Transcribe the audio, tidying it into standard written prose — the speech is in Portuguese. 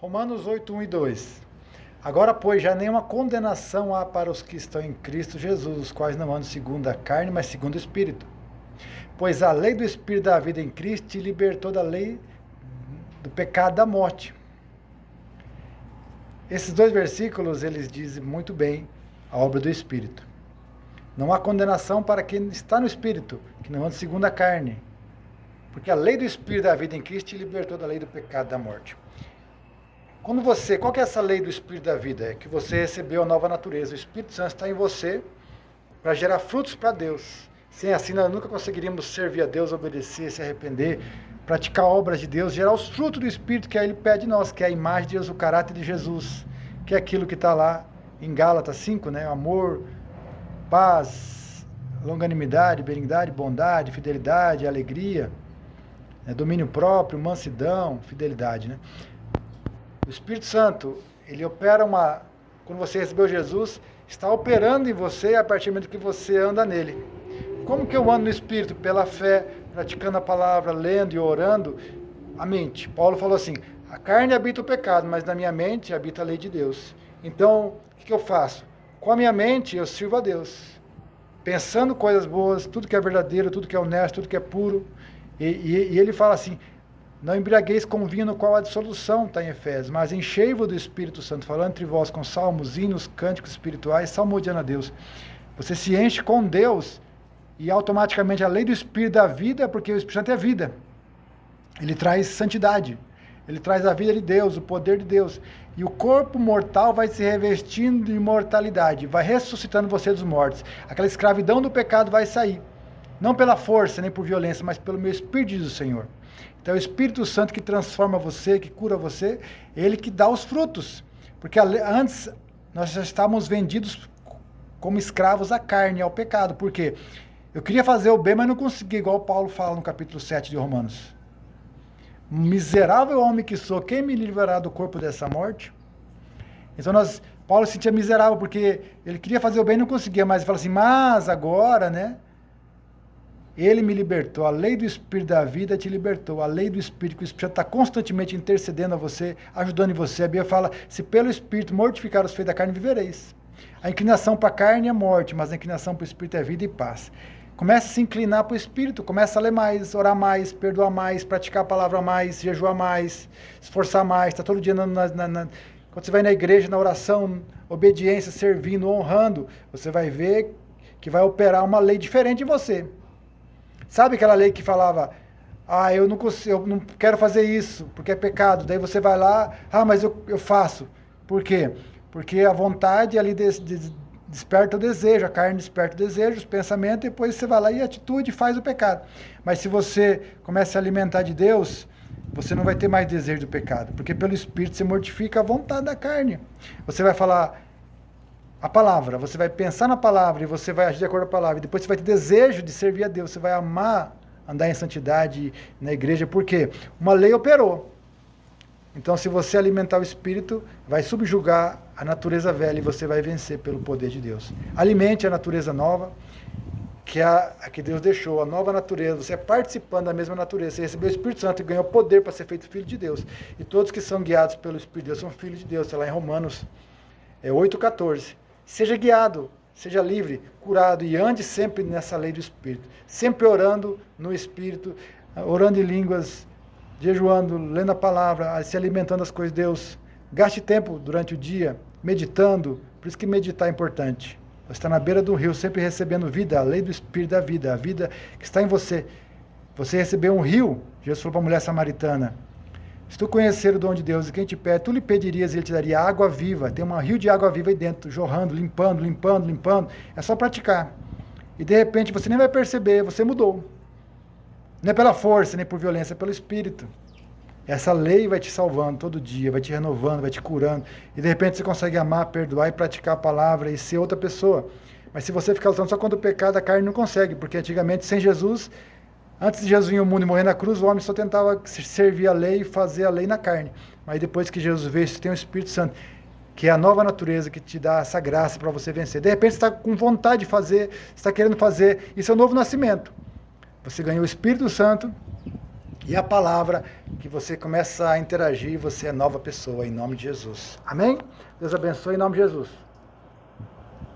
Romanos 8, 1 e 2. Agora, pois, já nenhuma condenação há para os que estão em Cristo Jesus, os quais não andam segundo a carne, mas segundo o Espírito. Pois a lei do Espírito da vida em Cristo te libertou da lei do pecado da morte. Esses dois versículos, eles dizem muito bem a obra do Espírito. Não há condenação para quem está no Espírito, que não anda segundo a carne. Porque a lei do Espírito da vida em Cristo te libertou da lei do pecado da morte. Qual que é essa lei do Espírito da vida? É que você recebeu a nova natureza. O Espírito Santo está em você para gerar frutos para Deus. Sem assim, nós nunca conseguiríamos servir a Deus, obedecer, se arrepender, praticar obras de Deus, gerar os frutos do Espírito que aí Ele pede de nós, que é a imagem de Deus, o caráter de Jesus, que é aquilo que está lá em Gálatas 5, né? Amor, paz, longanimidade, benignidade, bondade, fidelidade, alegria, domínio próprio, mansidão, fidelidade, né? O Espírito Santo, ele opera quando você recebeu Jesus, está operando em você a partir do momento que você anda nele. Como que eu ando no Espírito? Pela fé, praticando a palavra, lendo e orando a mente. Paulo falou assim, a carne habita o pecado, mas na minha mente habita a lei de Deus. Então, o que eu faço? Com a minha mente eu sirvo a Deus. Pensando coisas boas, tudo que é verdadeiro, tudo que é honesto, tudo que é puro. E ele fala assim, não embriagueis com vinho no qual há dissolução, está em Efésios, mas enchei-vos do Espírito Santo, falando entre vós com salmos, hinos, cânticos espirituais, salmodiando a Deus. Você se enche com Deus e automaticamente a lei do Espírito da vida, porque o Espírito Santo é vida. Ele traz santidade, ele traz a vida de Deus, o poder de Deus. E o corpo mortal vai se revestindo de imortalidade, vai ressuscitando você dos mortos. Aquela escravidão do pecado vai sair. Não pela força, nem por violência, mas pelo meu Espírito, diz o Senhor. Então é o Espírito Santo que transforma você, que cura você, ele que dá os frutos. Porque antes nós já estávamos vendidos como escravos à carne, ao pecado. Por quê? Eu queria fazer o bem, mas não conseguia, igual Paulo fala no capítulo 7 de Romanos. Miserável homem que sou, quem me livrará do corpo dessa morte? Então Paulo se sentia miserável, porque ele queria fazer o bem e não conseguia, mas ele fala assim, mas agora, né? Ele me libertou, a lei do Espírito da vida te libertou, a lei do Espírito, que o Espírito está constantemente intercedendo a você, ajudando em você. A Bíblia fala, se pelo Espírito mortificar os feitos da carne, vivereis. A inclinação para a carne é morte, mas a inclinação para o Espírito é vida e paz. Começa a se inclinar para o Espírito, começa a ler mais, orar mais, perdoar mais, praticar a palavra mais, jejuar mais, esforçar mais, está todo dia quando você vai na igreja, na oração, obediência, servindo, honrando, você vai ver que vai operar uma lei diferente em você. Sabe aquela lei que falava, eu não quero fazer isso, porque é pecado. Daí você vai lá, mas eu faço. Por quê? Porque a vontade ali desperta o desejo, a carne desperta o desejo, os pensamentos, depois você vai lá e atitude faz o pecado. Mas se você começa a alimentar de Deus, você não vai ter mais desejo do pecado, porque pelo Espírito você mortifica a vontade da carne. Você vai falar a palavra, você vai pensar na palavra e você vai agir de acordo com a palavra. E depois você vai ter desejo de servir a Deus, você vai amar andar em santidade na igreja, porque uma lei operou. Então, se você alimentar o Espírito, vai subjugar a natureza velha e você vai vencer pelo poder de Deus. Alimente a natureza nova, que é a que Deus deixou, a nova natureza. Você é participando da mesma natureza. Você recebeu o Espírito Santo e ganhou poder para ser feito filho de Deus. E todos que são guiados pelo Espírito de Deus são filhos de Deus. Está lá em Romanos 8,14. Seja guiado, seja livre, curado e ande sempre nessa lei do Espírito. Sempre orando no Espírito, orando em línguas, jejuando, lendo a palavra, se alimentando das coisas de Deus. Gaste tempo durante o dia, meditando. Por isso que meditar é importante. Você está na beira do rio, sempre recebendo vida, a lei do Espírito da vida, a vida que está em você. Você recebeu um rio, Jesus falou para a mulher samaritana, se tu conhecer o dom de Deus e quem te pede, tu lhe pedirias e ele te daria água viva. Tem um rio de água viva aí dentro, jorrando, limpando. É só praticar. E de repente você nem vai perceber, você mudou. Não é pela força, nem por violência, é pelo Espírito. Essa lei vai te salvando todo dia, vai te renovando, vai te curando. E de repente você consegue amar, perdoar e praticar a palavra e ser outra pessoa. Mas se você ficar lutando só contra o pecado, a carne não consegue. Porque antigamente, sem Jesus, antes de Jesus vir ao mundo e morrer na cruz, o homem só tentava servir a lei e fazer a lei na carne. Mas depois que Jesus veio, você tem o Espírito Santo, que é a nova natureza que te dá essa graça para você vencer. De repente você está com vontade de fazer, você está querendo fazer. Isso é o novo nascimento. Você ganhou o Espírito Santo, e a palavra, que você começa a interagir, você é nova pessoa, em nome de Jesus. Amém? Deus abençoe em nome de Jesus.